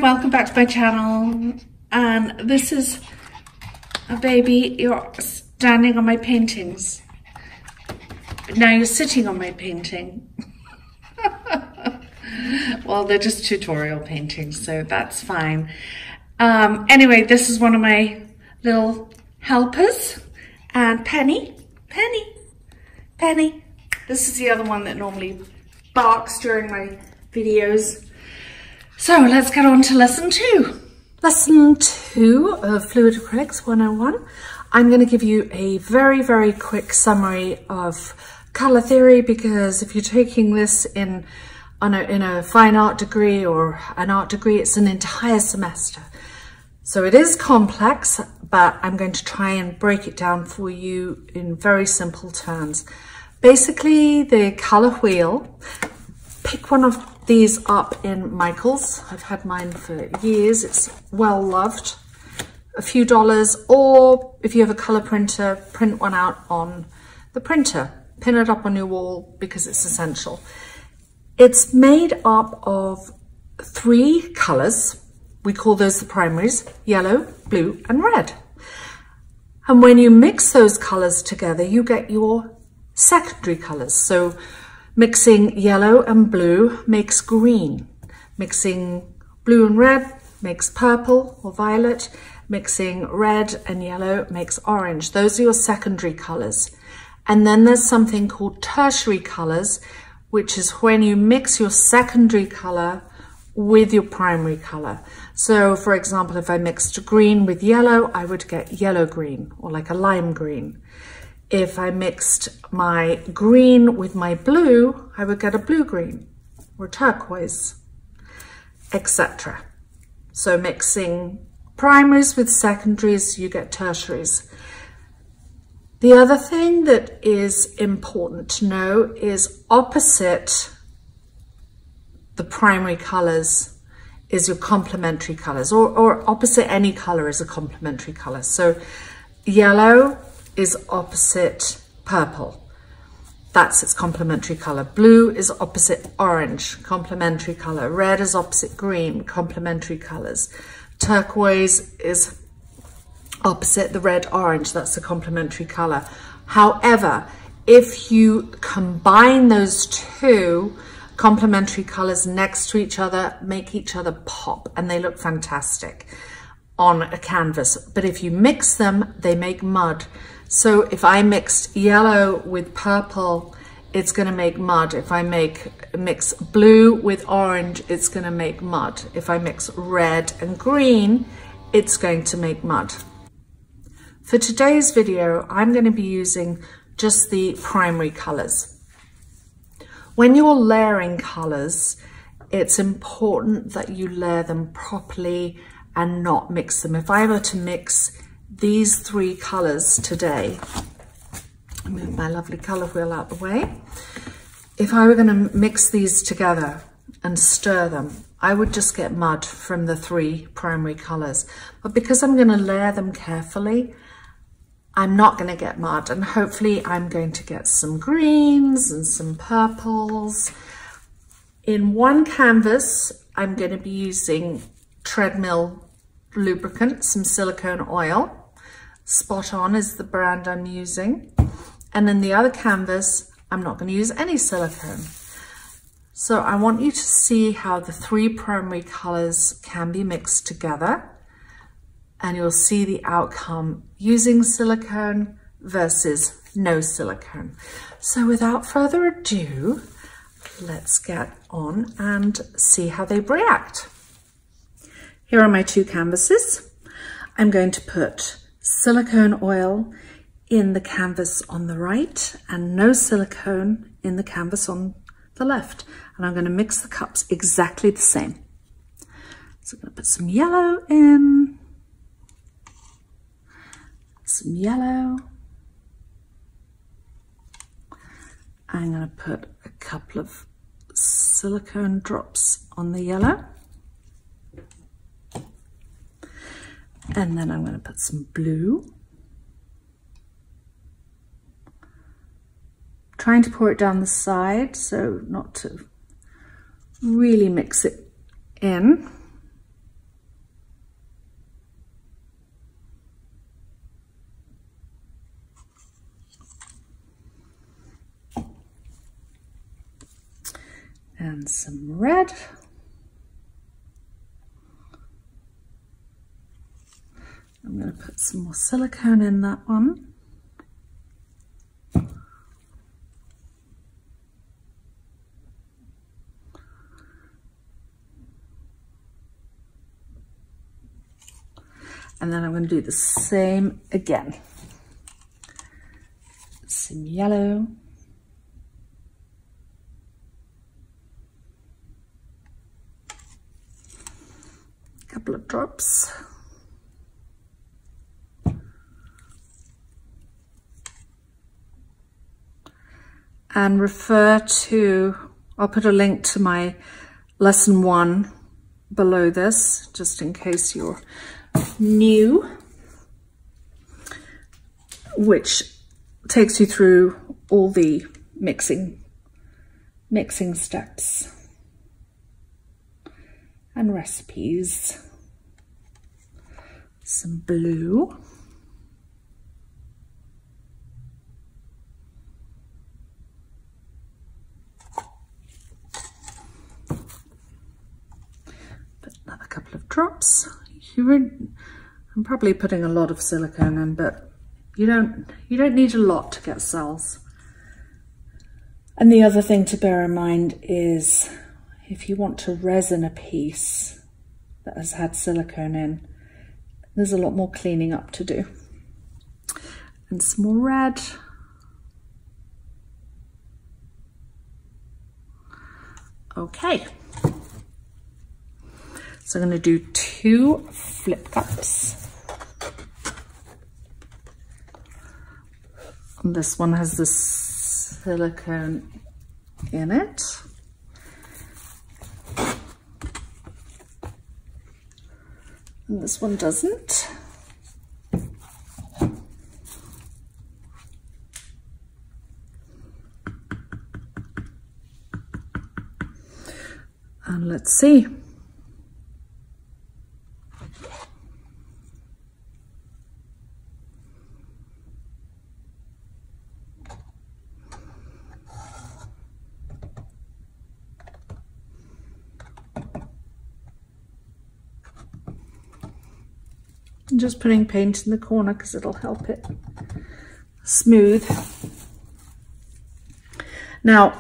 welcome back to my channel. And this is a baby. You're standing on my paintings. Now you're sitting on my painting. Well, they're just tutorial paintings, so that's fine. Anyway, this is one of my little helpers. And Penny. This is the other one that normally barks during my videos. So let's get on to lesson 2. Lesson 2 of Fluid Acrylics 101. I'm going to give you a very quick summary of color theory, because if you're taking this in a fine art degree or an art degree, it's an entire semester. So it is complex, but I'm going to try and break it down for you in very simple terms. Basically, the color wheel, pick one of these up in Michael's. I've had mine for years. It's well loved. A few dollars, or if you have a color printer, print one out on the printer. Pin it up on your wall because it's essential. It's made up of 3 colors. We call those the primaries: yellow, blue, and red. And when you mix those colors together, you get your secondary colors. So mixing yellow and blue makes green. Mixing blue and red makes purple or violet. Mixing red and yellow makes orange. Those are your secondary colors. And then there's something called tertiary colors, which is when you mix your secondary color with your primary color. So for example, if I mixed green with yellow, I would get yellow green, or like a lime green. If I mixed my green with my blue, I would get a blue green or turquoise, etc. So mixing primaries with secondaries, you get tertiaries. The other thing that is important to know is opposite the primary colors is your complementary colors, or opposite any color is a complementary color. So yellow is opposite purple. That's its complementary color. Blue is opposite orange, complementary color. Red is opposite green, complementary colors. Turquoise is opposite the red orange. That's the complementary color. However, if you combine those 2 complementary colors next to each other, make each other pop, and they look fantastic on a canvas. But if you mix them, they make mud. So if I mixed yellow with purple, it's going to make mud. If I mix blue with orange, it's going to make mud. If I mix red and green, it's going to make mud. For today's video, I'm going to be using just the primary colors. When you're layering colors, it's important that you layer them properly and not mix them. If I were to mix these 3 colors today, move my lovely color wheel out the way. If I were going to mix these together and stir them, I would just get mud from the 3 primary colors. But because I'm going to layer them carefully, I'm not going to get mud, and hopefully I'm going to get some greens and some purples. In one canvas, I'm going to be using treadmill lubricant, some silicone oil. Spot On is the brand I'm using. And in the other canvas, I'm not going to use any silicone. So I want you to see how the 3 primary colors can be mixed together, and you'll see the outcome using silicone versus no silicone. So without further ado, let's get on and see how they react. Here are my 2 canvases. I'm going to put silicone oil in the canvas on the right and no silicone in the canvas on the left. And I'm going to mix the cups exactly the same. So I'm going to put some yellow in, some yellow. I'm going to put a couple of silicone drops on the yellow. And then I'm going to put some blue. Trying to pour it down the side, so not to really mix it in. and some red. I'm going to put some more silicone in that one. And then I'm going to do the same again. Some yellow. A couple of drops. And refer to, I'll put a link to my lesson 1 below this, just in case you're new, which takes you through all the mixing steps and recipes. Some blue. Put another couple of drops. I'm probably putting a lot of silicone in, but you don't need a lot to get cells. And the other thing to bear in mind is if you want to resin a piece that has had silicone in, there's a lot more cleaning up to do. And some more red. Okay. So I'm going to do 2 flip cups. And this one has the silicone in it. And this one doesn't. And let's see. I'm just putting paint in the corner because it'll help it smooth. Now,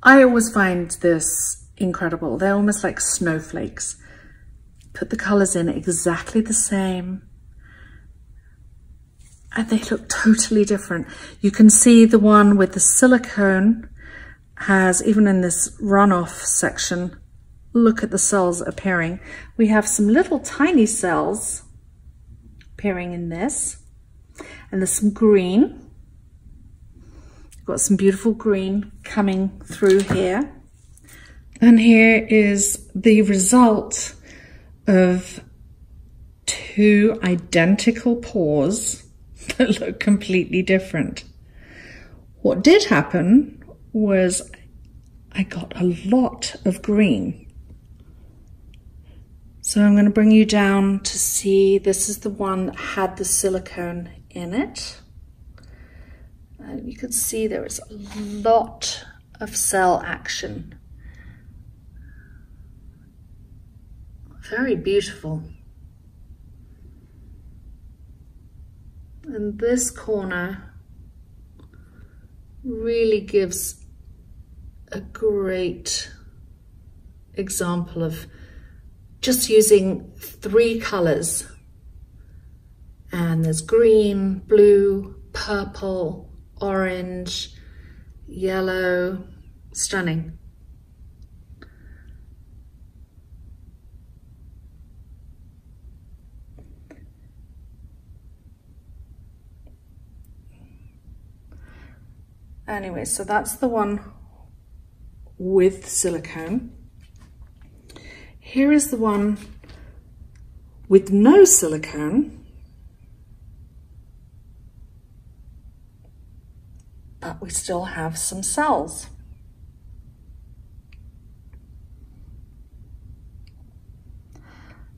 I always find this incredible. They're almost like snowflakes. Put the colors in exactly the same, and they look totally different. You can see the one with the silicone has, even in this runoff section, look at the cells appearing. We have some little tiny cells appearing in this, and there's some green. We've got some beautiful green coming through here. And here is the result of 2 identical pours that look completely different. What did happen was I got a lot of green. So I'm going to bring you down to see, this is the one that had the silicone in it. And you can see there is a lot of cell action. Very beautiful. And this corner really gives a great example of just using 3 colors. And there's green, blue, purple, orange, yellow. Stunning. Anyway, so that's the one with silicone. Here is the one with no silicone, but we still have some cells.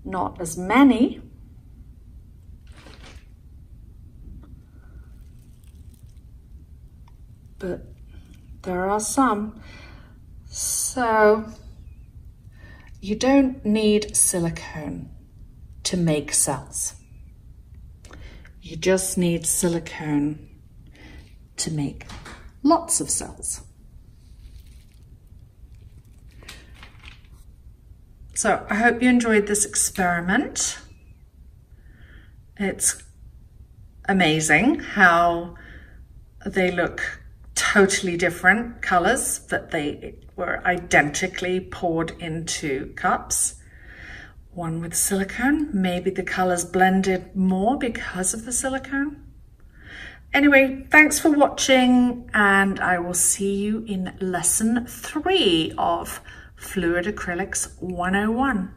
Not as many, but there are some. So you don't need silicone to make cells. You just need silicone to make lots of cells. So I hope you enjoyed this experiment. It's amazing how they look totally different colors, but they were identically poured into cups. One with silicone, maybe the colors blended more because of the silicone. Anyway, thanks for watching, and I will see you in lesson 3 of Fluid Acrylics 101.